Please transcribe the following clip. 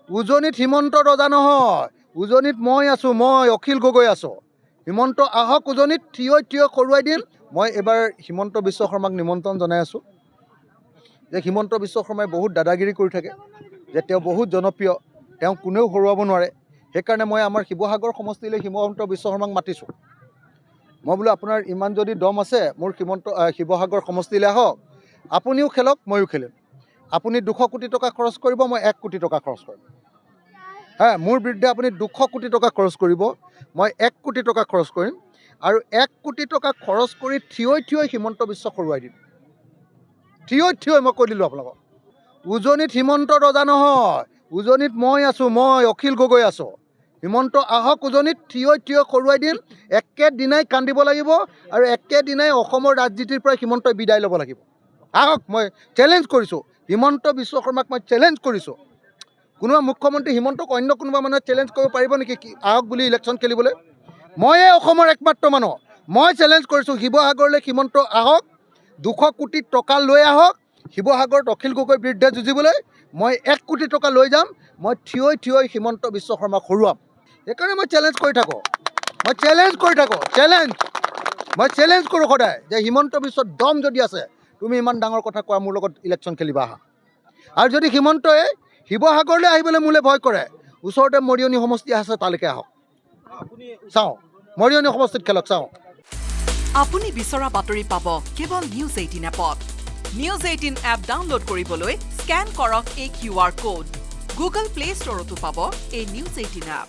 উজনিত হিমন্ত ৰজা নহয়, উজনিত মই আছোঁ, মই অখিল গগৈ আছোঁ। হিমন্ত আহক উজনিত, থিয় কৰোৱাই দিম। মই এবাৰ হিমন্ত বিশ্ব শৰ্মাক নিমন্ত্ৰণ জনাই আছোঁ যে হিমন্ত বিশ্ব শৰ্মাই বহুত দাদাগিৰি কৰি থাকে, যে তেওঁ বহুত জনপ্ৰিয়, তেওঁক কোনেও হৰুৱাব নোৱাৰে। সেইকাৰণে মই আমাৰ শিৱসাগৰ সমষ্টিলৈ হিমন্ত বিশ্ব শৰ্মাক মাতিছোঁ। মই বোলো আপোনাৰ ইমান যদি দম আছে, মোৰ শিৱসাগৰ সমষ্টিলৈ আহক, আপুনিও খেলক, ময়ো খেলিম। আপুনি 200 কোটি টকা খৰচ কৰিব, মই 1 কোটি টকা খৰচ কৰিম। মোৰ বিৰুদ্ধে আপুনি 200 কোটি টকা খৰচ কৰিব, মই 1 কোটি টকা খৰচ কৰিম। আৰু 1 কোটি টকা খৰচ কৰি থিয় হিমন্ত বিশ্ব হৰুৱাই দিম। থিয় মই কৈ দিলোঁ আপোনালোকক। উজনিত হিমন্ত ৰজা নহয়, উজনিত মই আছোঁ, মই অখিল গগৈ আছোঁ। হিমন্ত আহক উজনিত, থিয় হৰুৱাই দিম। একেদিনাই কান্দিব লাগিব আৰু একেদিনাই অসমৰ ৰাজনীতিৰ পৰা হিমন্তই বিদায় ল'ব লাগিব। আহক, মই চেলেঞ্জ কৰিছোঁ, হিমন্ত বিশ্ব শৰ্মাক মই চেলেঞ্জ কৰিছোঁ। কোনোবা মুখ্যমন্ত্ৰী হিমন্তক অন্য কোনোবা মানুহে চেলেঞ্জ কৰিব পাৰিব নেকি আহক বুলি ইলেকশ্যন খেলিবলৈ? ময়ে অসমৰ একমাত্ৰ মানুহ। মই চেলেঞ্জ কৰিছোঁ, শিৱসাগৰলৈ হিমন্ত আহক, 200 কোটি টকা লৈ আহক, শিৱসাগৰত অখিল গগৈৰ বিৰুদ্ধে যুঁজিবলৈ। মই 1 কোটি টকা লৈ যাম, মই থিয় হিমন্ত বিশ্ব শৰ্মাক হৰুৱাম। সেইকাৰণে মই চেলেঞ্জ কৰি থাকোঁ, মই চেলেঞ্জ কৰোঁ সদায় যে হিমন্ত বিশ্বৰ দম যদি আছে, তুমি ইমান ডাঙৰ কথা কোৱা, মোৰ লগত ইলেকশ্যন খেলিবা আহা। আৰু যদি হিমন্তই শিৱসাগৰলৈ আহিবলৈ মোলৈ ভয় কৰে, ওচৰতে মৰিয়নি সমষ্টি আছে, তালৈকে আহক, চাওঁ, মৰিয়নি সমষ্টিত খেলক, চাওঁ। আপুনি বিচৰা বাতৰি পাব কেৱল নিউজ 18 এপত। নিউজ 18 এপ ডাউনলোড কৰিবলৈ স্কেন কৰক এই QR কোড। গুগল প্লে ষ্টৰতো পাব এই নিউজ 18 এপ।